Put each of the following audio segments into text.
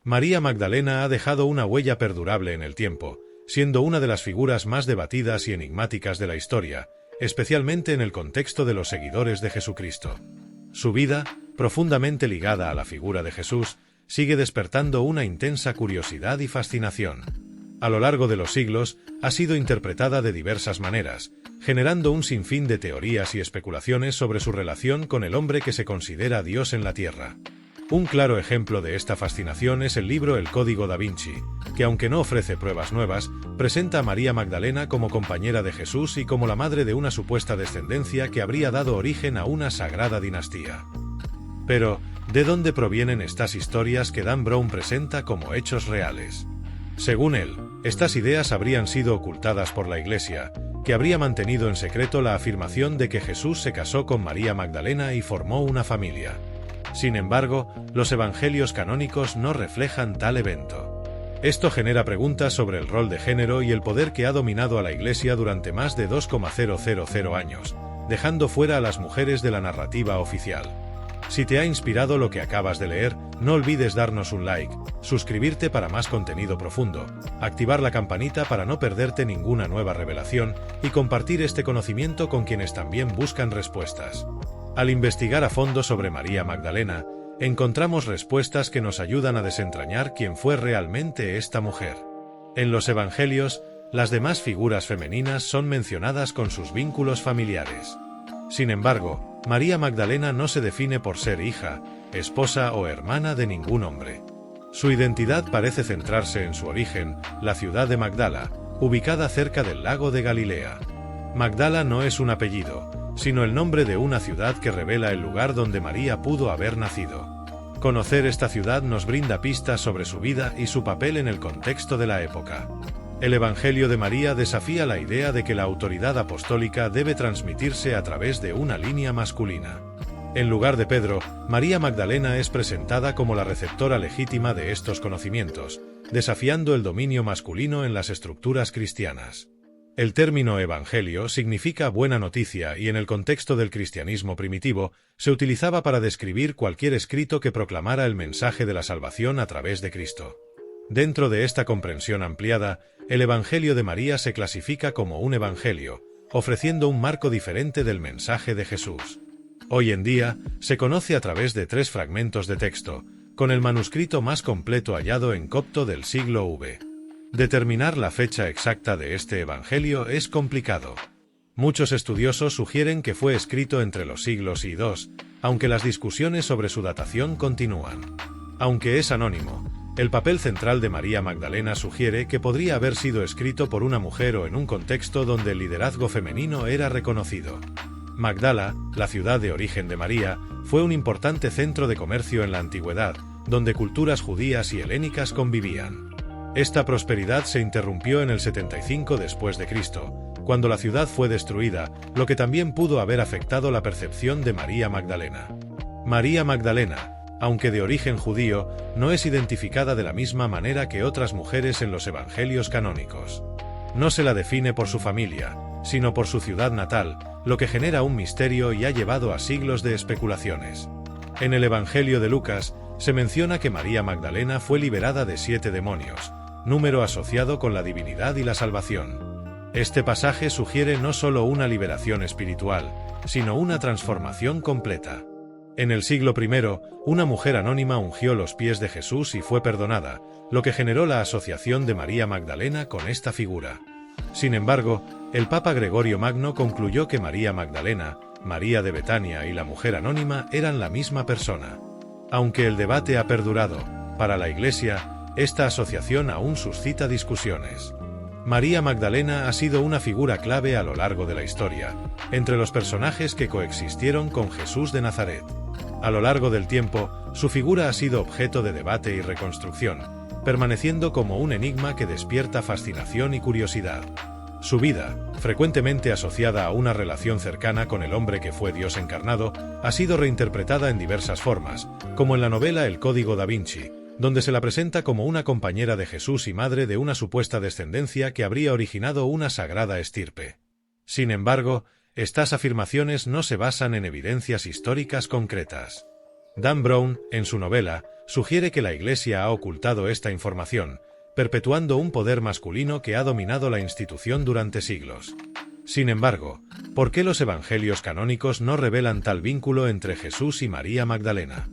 María Magdalena ha dejado una huella perdurable en el tiempo, siendo una de las figuras más debatidas y enigmáticas de la historia, especialmente en el contexto de los seguidores de Jesucristo. Su vida, profundamente ligada a la figura de Jesús, sigue despertando una intensa curiosidad y fascinación. A lo largo de los siglos, ha sido interpretada de diversas maneras, generando un sinfín de teorías y especulaciones sobre su relación con el hombre que se considera Dios en la tierra. Un claro ejemplo de esta fascinación es el libro El Código da Vinci, que aunque no ofrece pruebas nuevas, presenta a María Magdalena como compañera de Jesús y como la madre de una supuesta descendencia que habría dado origen a una sagrada dinastía. Pero, ¿de dónde provienen estas historias que Dan Brown presenta como hechos reales? Según él, estas ideas habrían sido ocultadas por la Iglesia, que habría mantenido en secreto la afirmación de que Jesús se casó con María Magdalena y formó una familia. Sin embargo, los evangelios canónicos no reflejan tal evento. Esto genera preguntas sobre el rol de género y el poder que ha dominado a la Iglesia durante más de 2,000 años, dejando fuera a las mujeres de la narrativa oficial. Si te ha inspirado lo que acabas de leer, no olvides darnos un like, suscribirte para más contenido profundo, activar la campanita para no perderte ninguna nueva revelación y compartir este conocimiento con quienes también buscan respuestas. Al investigar a fondo sobre María Magdalena, encontramos respuestas que nos ayudan a desentrañar quién fue realmente esta mujer. En los evangelios, las demás figuras femeninas son mencionadas con sus vínculos familiares. Sin embargo, María Magdalena no se define por ser hija, esposa o hermana de ningún hombre. Su identidad parece centrarse en su origen, la ciudad de Magdala, ubicada cerca del lago de Galilea. Magdala no es un apellido, sino el nombre de una ciudad que revela el lugar donde María pudo haber nacido. Conocer esta ciudad nos brinda pistas sobre su vida y su papel en el contexto de la época. El Evangelio de María desafía la idea de que la autoridad apostólica debe transmitirse a través de una línea masculina. En lugar de Pedro, María Magdalena es presentada como la receptora legítima de estos conocimientos, desafiando el dominio masculino en las estructuras cristianas. El término evangelio significa buena noticia y en el contexto del cristianismo primitivo se utilizaba para describir cualquier escrito que proclamara el mensaje de la salvación a través de Cristo. Dentro de esta comprensión ampliada, el Evangelio de María se clasifica como un evangelio, ofreciendo un marco diferente del mensaje de Jesús. Hoy en día, se conoce a través de 3 fragmentos de texto, con el manuscrito más completo hallado en copto del siglo V. Determinar la fecha exacta de este evangelio es complicado. Muchos estudiosos sugieren que fue escrito entre los siglos I y II, aunque las discusiones sobre su datación continúan. Aunque es anónimo, el papel central de María Magdalena sugiere que podría haber sido escrito por una mujer o en un contexto donde el liderazgo femenino era reconocido. Magdala, la ciudad de origen de María, fue un importante centro de comercio en la antigüedad, donde culturas judías y helénicas convivían. Esta prosperidad se interrumpió en el 75 después de Cristo, cuando la ciudad fue destruida, lo que también pudo haber afectado la percepción de María Magdalena. María Magdalena, aunque de origen judío, no es identificada de la misma manera que otras mujeres en los evangelios canónicos. No se la define por su familia, sino por su ciudad natal, lo que genera un misterio y ha llevado a siglos de especulaciones. En el Evangelio de Lucas, se menciona que María Magdalena fue liberada de 7 demonios, número asociado con la divinidad y la salvación. Este pasaje sugiere no solo una liberación espiritual, sino una transformación completa. En el siglo I, una mujer anónima ungió los pies de Jesús y fue perdonada, lo que generó la asociación de María Magdalena con esta figura. Sin embargo, el Papa Gregorio Magno concluyó que María Magdalena, María de Betania y la mujer anónima eran la misma persona. Aunque el debate ha perdurado, para la Iglesia, esta asociación aún suscita discusiones. María Magdalena ha sido una figura clave a lo largo de la historia, entre los personajes que coexistieron con Jesús de Nazaret. A lo largo del tiempo, su figura ha sido objeto de debate y reconstrucción, permaneciendo como un enigma que despierta fascinación y curiosidad. Su vida, frecuentemente asociada a una relación cercana con el hombre que fue Dios encarnado, ha sido reinterpretada en diversas formas, como en la novela El Código da Vinci, donde se la presenta como una compañera de Jesús y madre de una supuesta descendencia que habría originado una sagrada estirpe. Sin embargo, estas afirmaciones no se basan en evidencias históricas concretas. Dan Brown, en su novela, sugiere que la Iglesia ha ocultado esta información, perpetuando un poder masculino que ha dominado la institución durante siglos. Sin embargo, ¿por qué los evangelios canónicos no revelan tal vínculo entre Jesús y María Magdalena?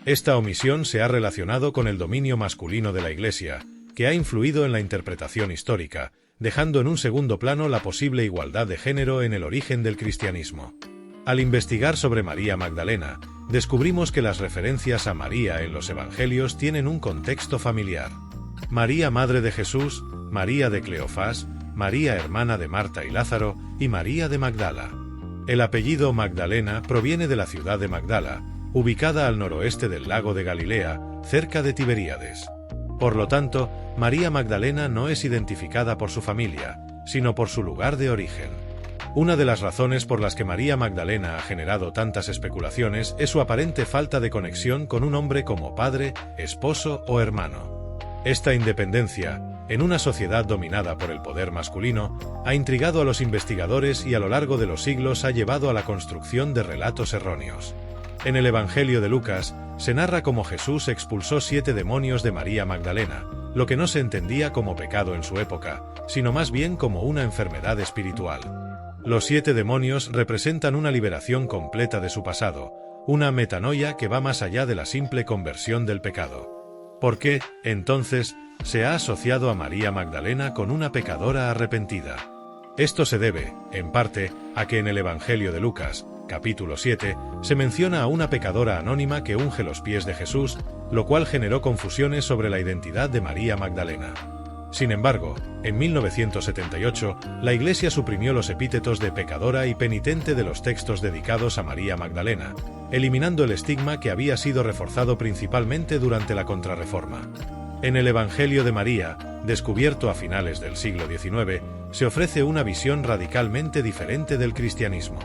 Esta omisión se ha relacionado con el dominio masculino de la Iglesia, que ha influido en la interpretación histórica, dejando en un segundo plano la posible igualdad de género en el origen del cristianismo. Al investigar sobre María Magdalena, descubrimos que las referencias a María en los evangelios tienen un contexto familiar. María, madre de Jesús, María de Cleofás, María, hermana de Marta y Lázaro, y María de Magdala. El apellido Magdalena proviene de la ciudad de Magdala, ubicada al noroeste del lago de Galilea, cerca de Tiberíades. Por lo tanto, María Magdalena no es identificada por su familia, sino por su lugar de origen. Una de las razones por las que María Magdalena ha generado tantas especulaciones es su aparente falta de conexión con un hombre como padre, esposo o hermano. Esta independencia, en una sociedad dominada por el poder masculino, ha intrigado a los investigadores y a lo largo de los siglos ha llevado a la construcción de relatos erróneos. En el Evangelio de Lucas, se narra cómo Jesús expulsó 7 demonios de María Magdalena, lo que no se entendía como pecado en su época, sino más bien como una enfermedad espiritual. Los 7 demonios representan una liberación completa de su pasado, una metanoia que va más allá de la simple conversión del pecado. ¿Por qué, entonces, se ha asociado a María Magdalena con una pecadora arrepentida? Esto se debe, en parte, a que en el Evangelio de Lucas, capítulo 7, se menciona a una pecadora anónima que unge los pies de Jesús, lo cual generó confusiones sobre la identidad de María Magdalena. Sin embargo, en 1978, la Iglesia suprimió los epítetos de pecadora y penitente de los textos dedicados a María Magdalena, eliminando el estigma que había sido reforzado principalmente durante la Contrarreforma. En el Evangelio de María, descubierto a finales del siglo XIX, se ofrece una visión radicalmente diferente del cristianismo.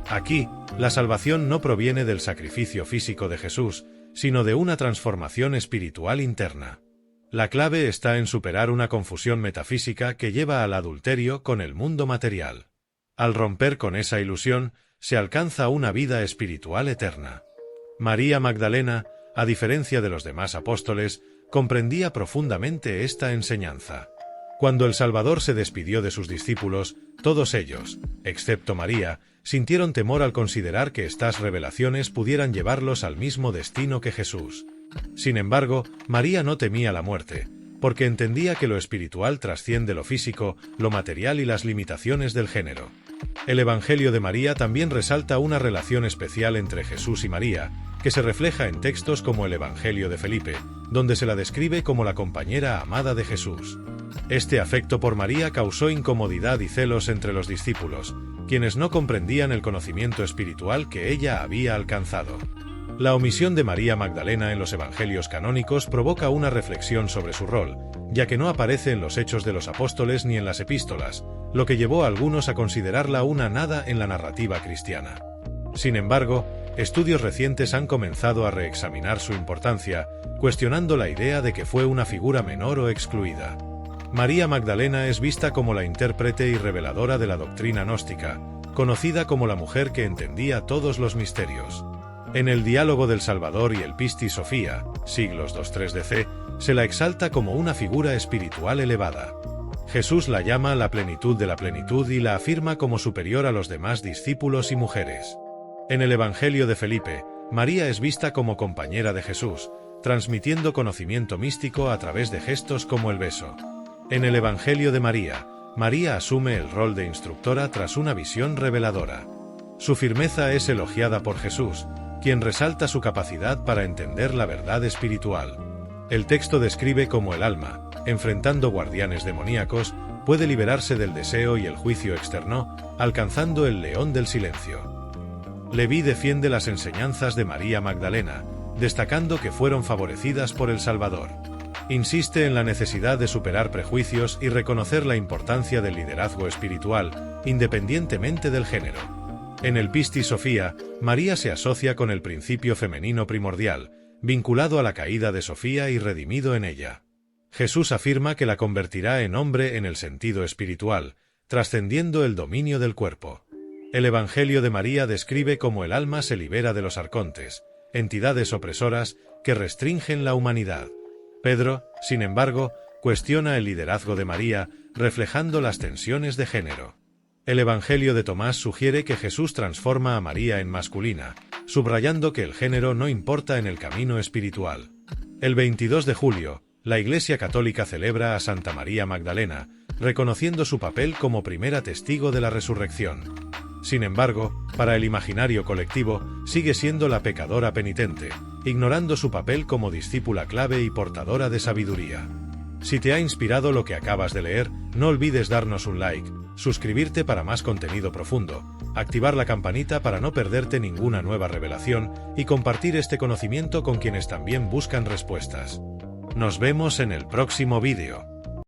Aquí, la salvación no proviene del sacrificio físico de Jesús, sino de una transformación espiritual interna. La clave está en superar una confusión metafísica que lleva al adulterio con el mundo material. Al romper con esa ilusión, se alcanza una vida espiritual eterna. María Magdalena, a diferencia de los demás apóstoles, comprendía profundamente esta enseñanza. Cuando el Salvador se despidió de sus discípulos, todos ellos, excepto María, sintieron temor al considerar que estas revelaciones pudieran llevarlos al mismo destino que Jesús. Sin embargo, María no temía la muerte, porque entendía que lo espiritual trasciende lo físico, lo material y las limitaciones del género. El Evangelio de María también resalta una relación especial entre Jesús y María, que se refleja en textos como el Evangelio de Felipe, donde se la describe como la compañera amada de Jesús. Este afecto por María causó incomodidad y celos entre los discípulos, quienes no comprendían el conocimiento espiritual que ella había alcanzado. La omisión de María Magdalena en los evangelios canónicos provoca una reflexión sobre su rol, ya que no aparece en los Hechos de los Apóstoles ni en las epístolas, lo que llevó a algunos a considerarla una nada en la narrativa cristiana. Sin embargo, estudios recientes han comenzado a reexaminar su importancia, cuestionando la idea de que fue una figura menor o excluida. María Magdalena es vista como la intérprete y reveladora de la doctrina gnóstica, conocida como la mujer que entendía todos los misterios. En el Diálogo del Salvador y el Pistis Sophia, siglos II-III DC, se la exalta como una figura espiritual elevada. Jesús la llama la plenitud de la plenitud y la afirma como superior a los demás discípulos y mujeres. En el Evangelio de Felipe, María es vista como compañera de Jesús, transmitiendo conocimiento místico a través de gestos como el beso. En el Evangelio de María, María asume el rol de instructora tras una visión reveladora. Su firmeza es elogiada por Jesús, quien resalta su capacidad para entender la verdad espiritual. El texto describe cómo el alma, enfrentando guardianes demoníacos, puede liberarse del deseo y el juicio externo, alcanzando el león del silencio. Leví defiende las enseñanzas de María Magdalena, destacando que fueron favorecidas por el Salvador. Insiste en la necesidad de superar prejuicios y reconocer la importancia del liderazgo espiritual, independientemente del género. En el Pistis Sophia, María se asocia con el principio femenino primordial, vinculado a la caída de Sofía y redimido en ella. Jesús afirma que la convertirá en hombre en el sentido espiritual, trascendiendo el dominio del cuerpo. El Evangelio de María describe cómo el alma se libera de los arcontes, entidades opresoras, que restringen la humanidad. Pedro, sin embargo, cuestiona el liderazgo de María, reflejando las tensiones de género. El Evangelio de Tomás sugiere que Jesús transforma a María en masculina, subrayando que el género no importa en el camino espiritual. El 22 de julio, la Iglesia Católica celebra a Santa María Magdalena, reconociendo su papel como primera testigo de la resurrección. Sin embargo, para el imaginario colectivo, sigue siendo la pecadora penitente, ignorando su papel como discípula clave y portadora de sabiduría. Si te ha inspirado lo que acabas de leer, no olvides darnos un like, suscribirte para más contenido profundo, activar la campanita para no perderte ninguna nueva revelación y compartir este conocimiento con quienes también buscan respuestas. Nos vemos en el próximo vídeo.